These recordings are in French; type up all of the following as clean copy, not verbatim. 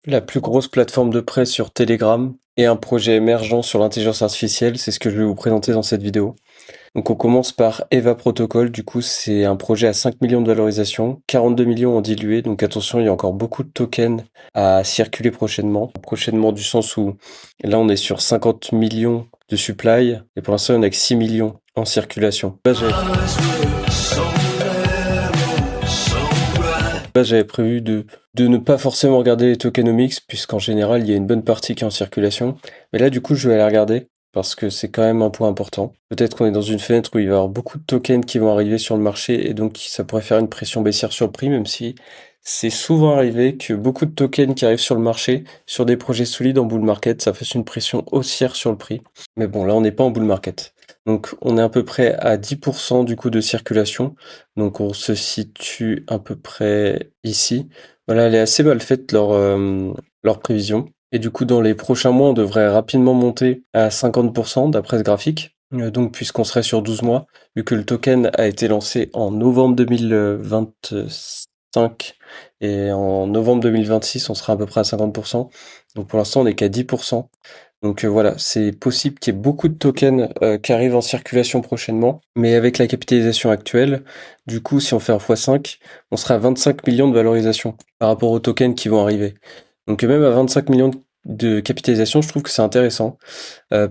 La plus grosse plateforme de prêt sur Telegram et un projet émergent sur l'intelligence artificielle, c'est ce que je vais vous présenter dans cette vidéo. Donc on commence par Eva Protocol, du coup c'est un projet à 5 millions de valorisation, 42 millions en dilué, donc attention, il y a encore beaucoup de tokens à circuler prochainement. Prochainement du sens où là on est sur 50 millions de supply, et pour l'instant on a que 6 millions en circulation. Là, j'avais prévu de ne pas forcément regarder les tokenomics, puisqu'en général, il y a une bonne partie qui est en circulation. Mais là, du coup, je vais aller regarder, parce que c'est quand même un point important. Peut-être qu'on est dans une fenêtre où il va y avoir beaucoup de tokens qui vont arriver sur le marché, et donc ça pourrait faire une pression baissière sur le prix, même si c'est souvent arrivé que beaucoup de tokens qui arrivent sur le marché, sur des projets solides en bull market, ça fasse une pression haussière sur le prix. Mais bon, là, on n'est pas en bull market. Donc, on est à peu près à 10% du coup de circulation. Donc on se situe à peu près ici. Voilà, elle est assez mal faite leur prévision. Et du coup, dans les prochains mois, on devrait rapidement monter à 50% d'après ce graphique. Donc puisqu'on serait sur 12 mois, vu que le token a été lancé en novembre 2025 et en novembre 2026, on sera à peu près à 50%. Donc pour l'instant, on n'est qu'à 10%. Donc voilà, c'est possible qu'il y ait beaucoup de tokens qui arrivent en circulation prochainement, mais avec la capitalisation actuelle, du coup, si on fait un x5, on sera à 25 millions de valorisation par rapport aux tokens qui vont arriver. Donc même à 25 millions de capitalisation, je trouve que c'est intéressant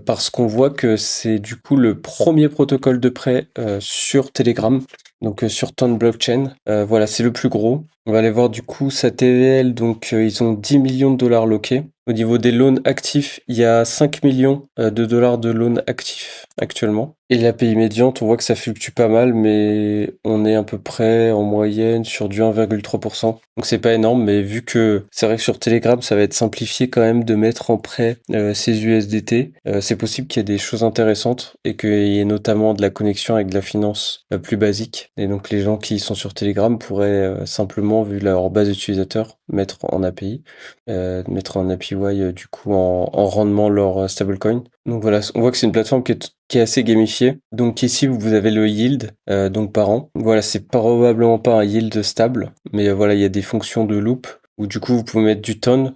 parce qu'on voit que c'est du coup le premier protocole de prêt sur Telegram, donc sur Ton Blockchain. Voilà, c'est le plus gros. On va aller voir du coup sa TVL, donc ils ont 10 millions de dollars loqués. Au niveau des loans actifs, il y a 5 millions de dollars de loans actifs actuellement. Et l'API médiante, on voit que ça fluctue pas mal, mais on est à peu près en moyenne sur du 1,3%. Donc c'est pas énorme, mais vu que c'est vrai que sur Telegram, ça va être simplifié quand même de mettre en prêt ces USDT, c'est possible qu'il y ait des choses intéressantes et qu'il y ait notamment de la connexion avec de la finance plus basique. Et donc les gens qui sont sur Telegram pourraient simplement, vu leur base d'utilisateurs, mettre en API du coup en rendement leur stablecoin. Donc voilà, on voit que c'est une plateforme qui est assez gamifiée. Donc ici vous avez le yield donc par an. Voilà, c'est probablement pas un yield stable, mais voilà, il y a des fonctions de loop où du coup vous pouvez mettre du ton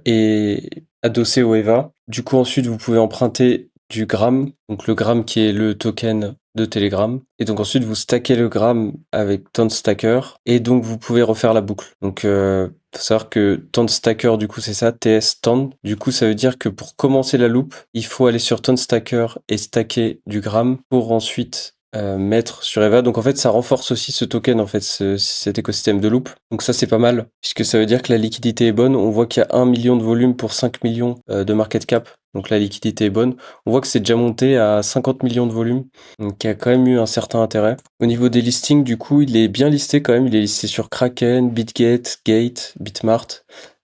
et adossé au EVA. Du coup ensuite vous pouvez emprunter du Gram, donc le Gram qui est le token de Telegram. Et donc ensuite vous stackez le Gram avec Ton Stacker et donc vous pouvez refaire la boucle. Donc faut savoir que Ton Stacker du coup c'est ça, TS Ton. Du coup ça veut dire que pour commencer la loop, il faut aller sur Ton Stacker et stacker du Gram pour ensuite mettre sur Eva. Donc en fait ça renforce aussi ce token en fait, cet écosystème de loop. Donc ça c'est pas mal puisque ça veut dire que la liquidité est bonne. On voit qu'il y a 1 million de volume pour 5 millions de market cap. Donc la liquidité est bonne. On voit que c'est déjà monté à 50 millions de volume, donc il y a quand même eu un certain intérêt. Au niveau des listings, du coup, il est bien listé quand même. Il est listé sur Kraken, BitGet, Gate, Bitmart,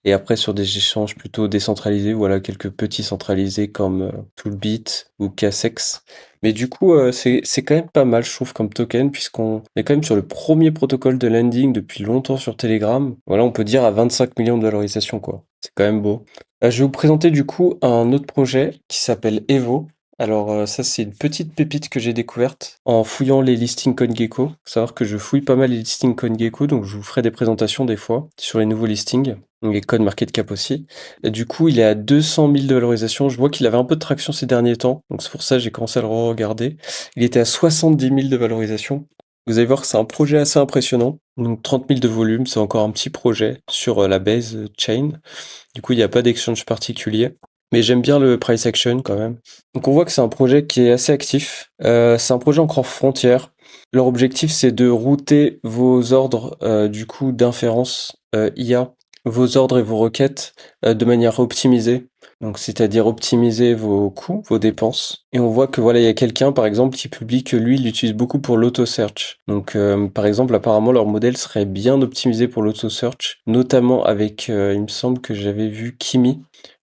et après sur des échanges plutôt décentralisés. Voilà, quelques petits centralisés comme Toolbit ou Casex. Mais du coup, c'est quand même pas mal, je trouve, comme token, puisqu'on est quand même sur le premier protocole de lending depuis longtemps sur Telegram. Voilà, on peut dire à 25 millions de valorisation, quoi. C'est quand même beau. Je vais vous présenter du coup un autre projet qui s'appelle Evo. Alors ça c'est une petite pépite que j'ai découverte en fouillant les listings CoinGecko. Faut savoir que je fouille pas mal les listings CoinGecko, donc je vous ferai des présentations des fois sur les nouveaux listings, donc les CoinMarketCap aussi. Et du coup il est à 200 000 de valorisation. Je vois qu'il avait un peu de traction ces derniers temps, donc c'est pour ça que j'ai commencé à le regarder. Il était à 70 000 de valorisation. Vous allez voir que c'est un projet assez impressionnant. Donc 30 000 de volume, c'est encore un petit projet sur la base chain. Du coup, il n'y a pas d'exchange particulier. Mais j'aime bien le price action quand même. Donc on voit que c'est un projet qui est assez actif. C'est un projet encore frontière. Leur objectif, c'est de router vos ordres du coup d'inférence IA, vos ordres et vos requêtes de manière optimisée. Donc c'est-à-dire optimiser vos coûts, vos dépenses. Et on voit que voilà, il y a quelqu'un par exemple qui publie que lui, il l'utilise beaucoup pour l'auto-search. Donc par exemple, apparemment leur modèle serait bien optimisé pour l'auto-search, notamment avec, il me semble que j'avais vu Kimi.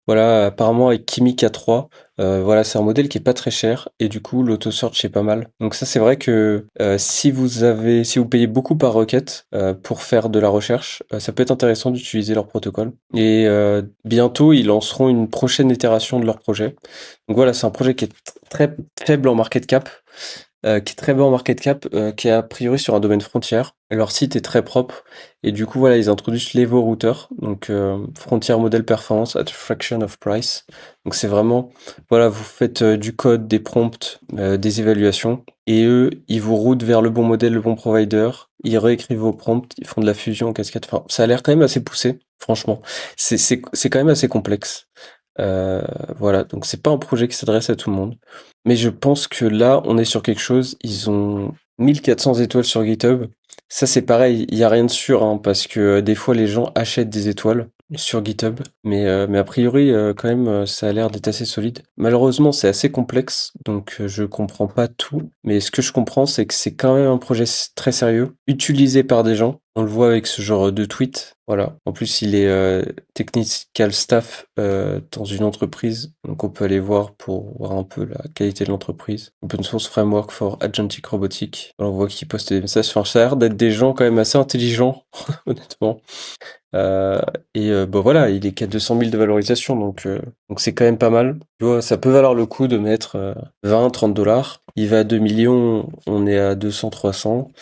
Voilà, apparemment avec Kimi K3, voilà, c'est un modèle qui est pas très cher et du coup l'auto-search est pas mal. Donc ça c'est vrai que si vous payez beaucoup par requête pour faire de la recherche, ça peut être intéressant d'utiliser leur protocole. Et bientôt ils lanceront une prochaine itération de leur projet. Donc voilà, c'est un projet qui est très faible en market cap, qui est très bas en market cap, qui est a priori sur un domaine frontière. Leur site est très propre et du coup, voilà, ils introduisent l'Evo Router, donc Frontier Model Performance at a fraction of price. Donc c'est vraiment, voilà, vous faites du code, des prompts, des évaluations, et eux, ils vous routent vers le bon modèle, le bon provider, ils réécrivent vos prompts, ils font de la fusion en cascade. Enfin, ça a l'air quand même assez poussé, franchement. C'est quand même assez complexe. Euh, voilà, donc c'est pas un projet qui s'adresse à tout le monde. Mais je pense que là, on est sur quelque chose, ils ont 1400 étoiles sur GitHub. Ça, c'est pareil, il y a rien de sûr, hein, parce que des fois, les gens achètent des étoiles sur GitHub. Mais a priori, quand même, ça a l'air d'être assez solide. Malheureusement, c'est assez complexe, donc je comprends pas tout. Mais ce que je comprends, c'est que c'est quand même un projet très sérieux, utilisé par des gens. On le voit avec ce genre de tweet. Voilà. En plus, il est technical staff dans une entreprise, donc on peut aller voir pour voir un peu la qualité de l'entreprise. Open Source Framework for Agentic Robotics. Alors, on voit qu'ils postent des messages. Enfin, ça a l'air d'être des gens quand même assez intelligents, honnêtement. Euh, bah voilà, il est qu'à 200 000 de valorisation, donc c'est quand même pas mal. Tu vois, ça peut valoir le coup de mettre 20, 30 dollars. Il va à 2 millions, on est à 200, 300.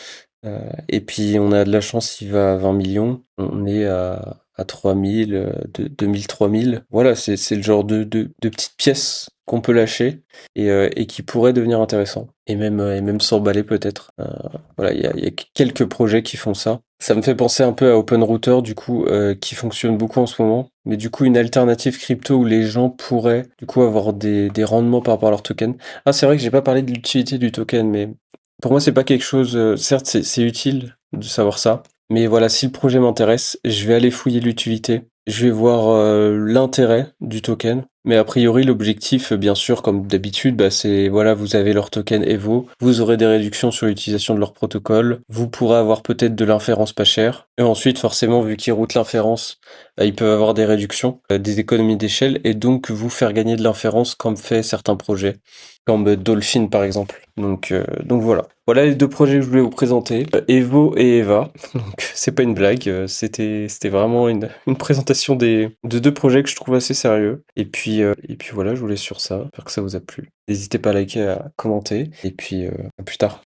Et puis on a de la chance, il va à 20 millions, on est à 3000, 2000, 3000. Voilà, c'est le genre de petites pièces qu'on peut lâcher et qui pourraient devenir intéressants. Et même s'emballer peut-être. Voilà, il y a quelques projets qui font ça. Ça me fait penser un peu à OpenRouter, du coup, qui fonctionne beaucoup en ce moment. Mais du coup, une alternative crypto où les gens pourraient, du coup, avoir des rendements par rapport à leur token. Ah, c'est vrai que j'ai pas parlé de l'utilité du token, mais pour moi, c'est pas quelque chose. Certes, c'est utile de savoir ça, mais voilà, si le projet m'intéresse, je vais aller fouiller l'utilité. Je vais voir l'intérêt du token. Mais a priori, l'objectif, bien sûr, comme d'habitude, bah, c'est voilà, vous avez leur token Evo, vous aurez des réductions sur l'utilisation de leur protocole, vous pourrez avoir peut-être de l'inférence pas chère, et ensuite, forcément, vu qu'ils routent l'inférence, bah, ils peuvent avoir des réductions, des économies d'échelle, et donc vous faire gagner de l'inférence comme fait certains projets comme Dolphin par exemple. Donc voilà. Voilà les deux projets que je voulais vous présenter, Evo et Eva. Donc c'est pas une blague, c'était vraiment une présentation de deux projets que je trouve assez sérieux. Et puis voilà, je vous laisse sur ça. J'espère que ça vous a plu. N'hésitez pas à liker, à commenter. Et puis à plus tard.